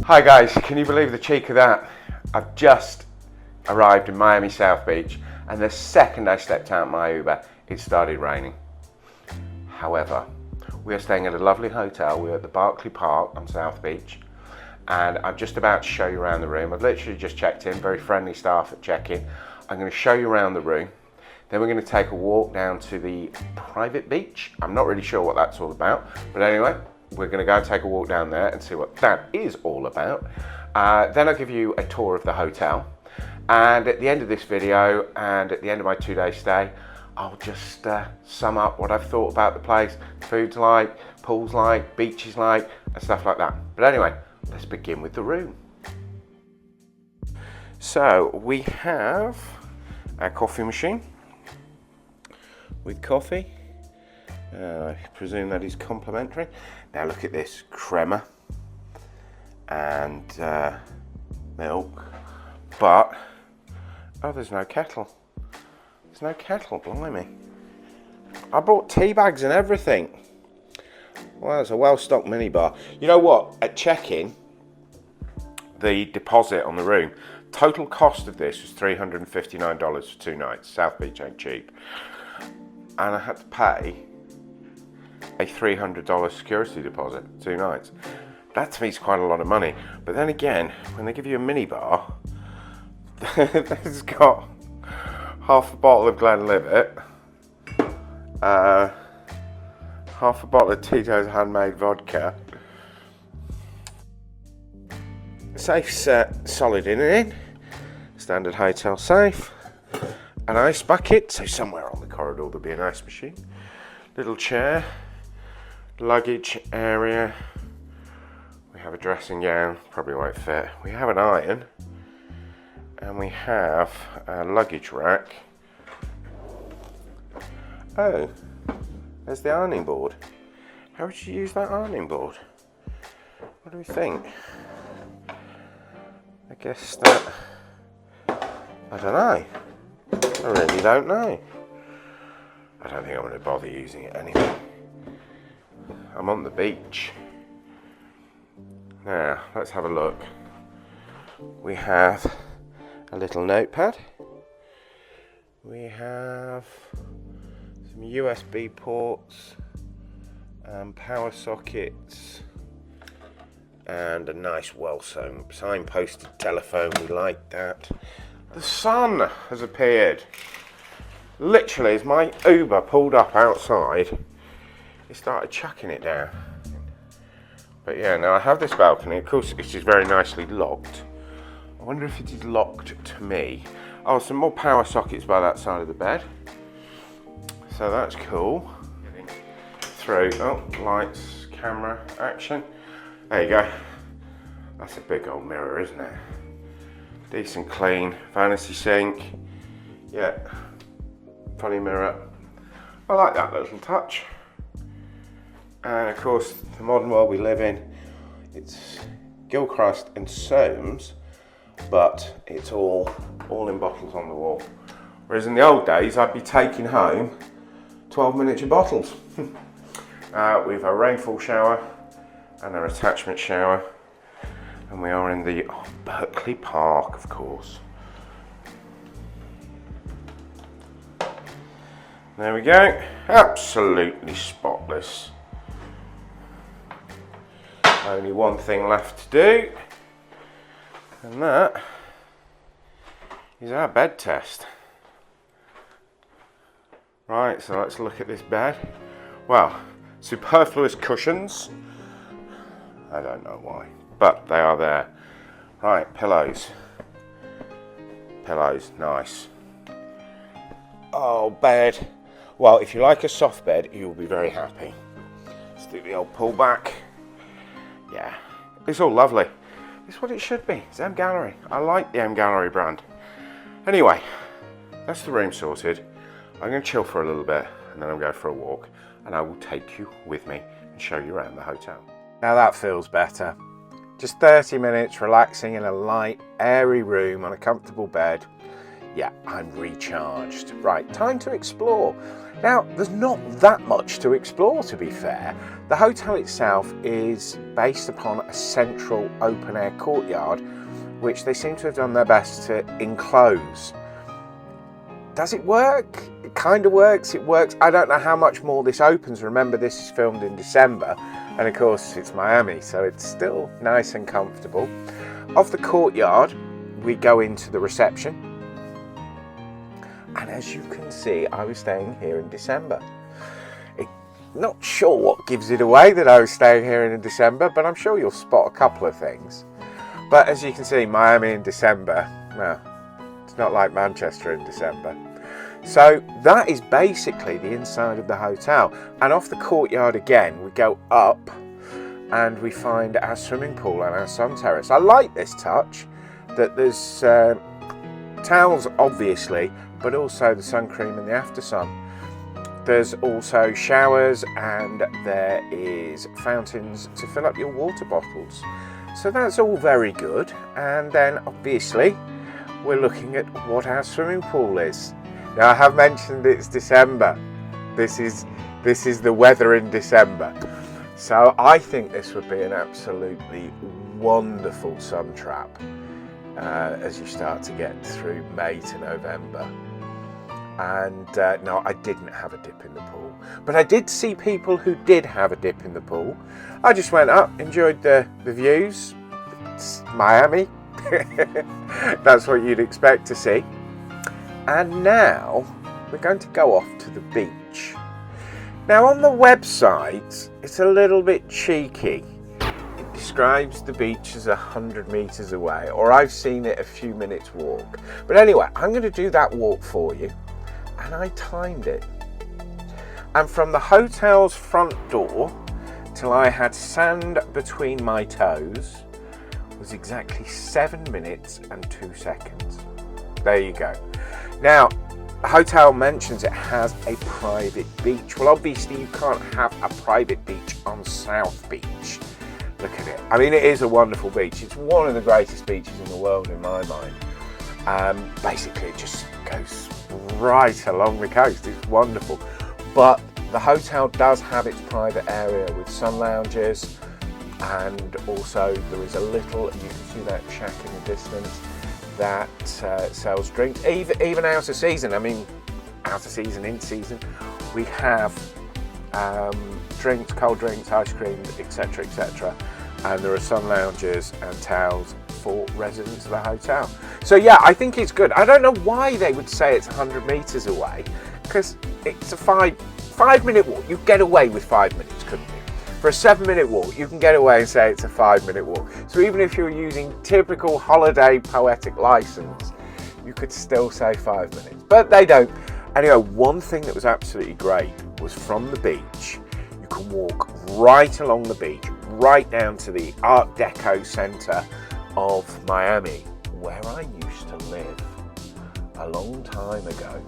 Hi guys, can you believe the cheek of that? I've just arrived in Miami South Beach and the second I stepped out my Uber, it started raining. However, we are staying at a lovely hotel. We're at the Berkeley Park on South Beach and I'm just about to show you around the room. I've literally just checked in, very friendly staff at check-in. I'm going to show you around the room. Then we're going to take a walk down to the private beach. I'm not really sure what that's all about, but anyway, we're going to go and take a walk down there and see what that is all about. Then I'll give you a tour of the hotel. And at the end of this video and at the end of my 2-day stay, I'll just sum up what I've thought about the place, food's like, pools like, beaches like, and stuff like that. But anyway, let's begin with the room. So we have our coffee machine with coffee. I presume that is complimentary. Now look at this, crema and milk, but oh, there's no kettle. There's no kettle, blimey. I brought tea bags and everything. Well, it's a well-stocked minibar. You know what? At check-in, the deposit on the room, total cost of this was $359 for 2 nights. South Beach ain't cheap. And I had to pay a $300 security deposit, 2 nights. That to me is quite a lot of money. But then again, when they give you a minibar, it's got half a bottle of Glenlivet, half a bottle of Tito's handmade vodka, safe set, solid in, standard hotel safe, an ice bucket, so somewhere on the corridor there'll be an ice machine, little chair, luggage area, we have a dressing gown, probably won't fit, we have an iron, and we have a luggage rack. Oh, there's the ironing board. How would you use that ironing board? What do we think? I guess that, I don't know. I really don't know. I don't think I'm going to bother using it anyway. I'm on the beach. Now, let's have a look. We have a little notepad. We have some USB ports, power sockets, and a nice signposted telephone. We like that. The sun has appeared. Literally, as my Uber pulled up outside, it started chucking it down. But yeah, now I have this balcony. Of course, it is very nicely locked. I wonder if it is locked to me. Oh, some more power sockets by that side of the bed. So that's cool. Getting through, oh, lights, camera, action. There you go. That's a big old mirror, isn't it? Decent clean, vanity sink. Yeah, funny mirror. I like that little touch. And of course, the modern world we live in, it's Gilchrist and Soames, but it's all in bottles on the wall. Whereas in the old days, I'd be taking home 12 miniature bottles. We have a rainfall shower and an attachment shower. And we are in the Berkeley Park, of course. There we go, absolutely spotless. Only one thing left to do, and that is our bed test. Right, so let's look at this bed. Well, superfluous cushions. I don't know why, but they are there. Right, pillows. Pillows, nice. Oh, bed. Well, if you like a soft bed, you'll be very happy. Let's do the old pull back. Yeah, it's all lovely. It's what it should be. It's MGallery. I like the MGallery brand. Anyway, that's the room sorted. I'm going to chill for a little bit and then I'm going for a walk and I will take you with me and show you around the hotel. Now that feels better. Just 30 minutes relaxing in a light, airy room on a comfortable bed. Yeah, I'm recharged. Right, time to explore. Now, there's not that much to explore, to be fair. The hotel itself is based upon a central open air courtyard, which they seem to have done their best to enclose. Does it work? It kind of works. It works. I don't know how much more this opens. Remember, this is filmed in December, and of course it's Miami, so it's still nice and comfortable. Off the courtyard, we go into the reception, and as you can see, I was staying here in December. Not sure what gives it away that I was staying here in December, but I'm sure you'll spot a couple of things. But as you can see, Miami in December, well, it's not like Manchester in December. So that is basically the inside of the hotel. And off the courtyard again, we go up and we find our swimming pool and our sun terrace. I like this touch, that there's towels obviously, but also the sun cream and the after sun. There's also showers, and there is fountains to fill up your water bottles. So that's all very good. And then obviously we're looking at what our swimming pool is. Now, I have mentioned it's December. This is the weather in December. So I think this would be an absolutely wonderful sun trap as you start to get through May to November. And no, I didn't have a dip in the pool, but I did see people who did have a dip in the pool. I just went up, enjoyed the views. It's Miami. That's what you'd expect to see. And now we're going to go off to the beach. Now, on the website, it's a little bit cheeky. It describes the beach as 100 meters away, or I've seen it a few minutes walk. But anyway, I'm going to do that walk for you. And I timed it. And from the hotel's front door till I had sand between my toes was exactly 7 minutes and 2 seconds. There you go. Now, the hotel mentions it has a private beach. Well, obviously you can't have a private beach on South Beach. Look at it. I mean, it is a wonderful beach. It's one of the greatest beaches in the world in my mind. Basically, it just goes right along the coast. It's wonderful. But the hotel does have its private area with sun lounges, and also there is a little, you can see that shack in the distance, that sells drinks, even out of season. I mean, out of season, in season, we have drinks, cold drinks, ice cream, etc, etc. And there are sun lounges and towels for residents of the hotel. So yeah, I think it's good. I don't know why they would say it's 100 meters away, because it's a five-minute walk. You get away with 5 minutes, couldn't you? For a 7-minute walk, you can get away and say it's a 5-minute walk. So even if you're using typical holiday poetic license, you could still say 5 minutes, but they don't. Anyway, one thing that was absolutely great was from the beach, you can walk right along the beach, right down to the Art Deco centre of Miami, where I used to live a long time ago.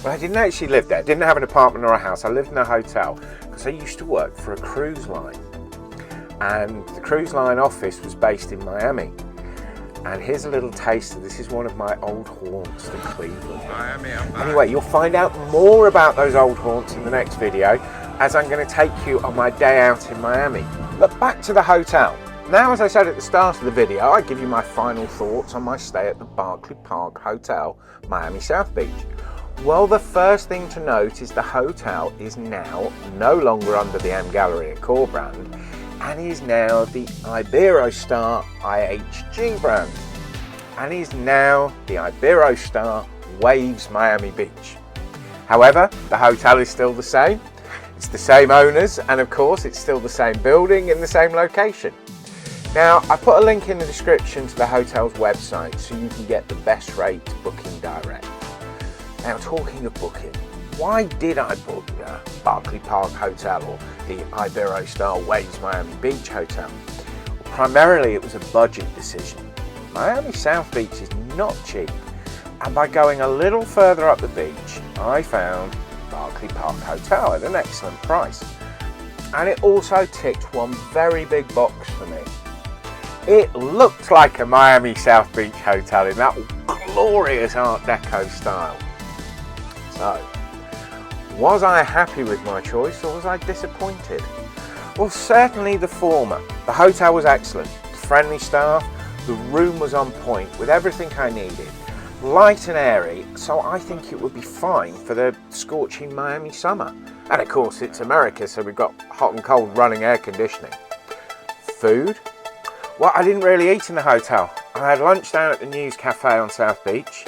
Well, I didn't actually live there. I didn't have an apartment or a house. I lived in a hotel because I used to work for a cruise line. And the cruise line office was based in Miami. And here's a little taster. This is one of my old haunts in Cleveland. Miami, anyway, you'll find out more about those old haunts in the next video, as I'm going to take you on my day out in Miami. But back to the hotel. Now, as I said at the start of the video, I give you my final thoughts on my stay at the Berkeley Park Hotel, Miami South Beach. Well, the first thing to note is the hotel is now no longer under the MGallery Accor brand, and is now the Iberostar IHG brand, and is now the Iberostar Waves Miami Beach. However, the hotel is still the same. It's the same owners, and of course it's still the same building in the same location. Now, I put a link in the description to the hotel's website so you can get the best rate booking direct. Now, talking of booking, why did I book the Berkeley Park Hotel or the Iberostar Waves Miami Beach Hotel? Well, primarily it was a budget decision. Miami South Beach is not cheap, and by going a little further up the beach, I found Berkeley Park Hotel at an excellent price. And it also ticked one very big box for me. It looked like a Miami South Beach hotel in that glorious Art Deco style. So, was I happy with my choice, or was I disappointed? Well, certainly the former. The hotel was excellent, friendly staff, the room was on point with everything I needed. Light and airy, so I think it would be fine for the scorching Miami summer. And of course it's America, so we've got hot and cold running air conditioning. Food? Well, I didn't really eat in the hotel. I had lunch down at the News Cafe on South Beach,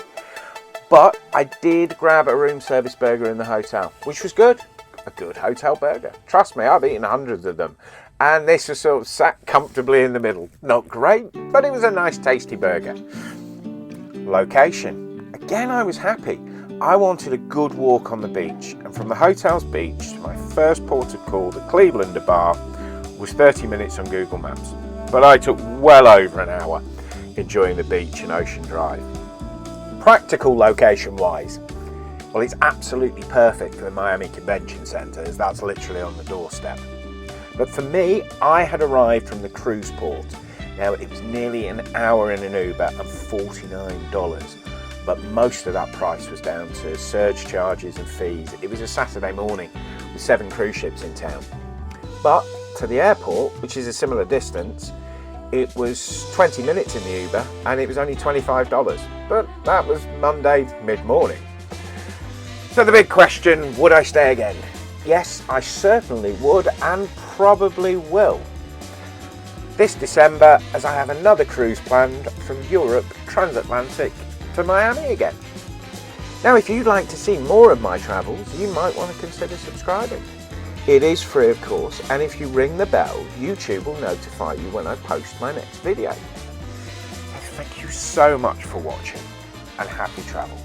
but I did grab a room service burger in the hotel, which was good. A good hotel burger. Trust me, I've eaten hundreds of them. And this was sort of sat comfortably in the middle. Not great, but it was a nice tasty burger. Location. Again, I was happy. I wanted a good walk on the beach, and from the hotel's beach to my first port of call, the Cleveland bar, was 30 minutes on Google Maps. But I took well over an hour enjoying the beach and Ocean Drive. Practical location wise, well, it's absolutely perfect for the Miami Convention Center, as that's literally on the doorstep. But for me, I had arrived from the cruise port. Now, it was nearly an hour in an Uber and $49, but most of that price was down to surge charges and fees. It was a Saturday morning with 7 cruise ships in town. But to the airport, which is a similar distance, it was 20 minutes in the Uber and it was only $25. But that was Monday mid-morning. So the big question, would I stay again? Yes, I certainly would and probably will. This December, as I have another cruise planned from Europe transatlantic to Miami again. Now, if you'd like to see more of my travels, you might want to consider subscribing. It is free, of course, and if you ring the bell, YouTube will notify you when I post my next video. Thank you so much for watching, and happy travels.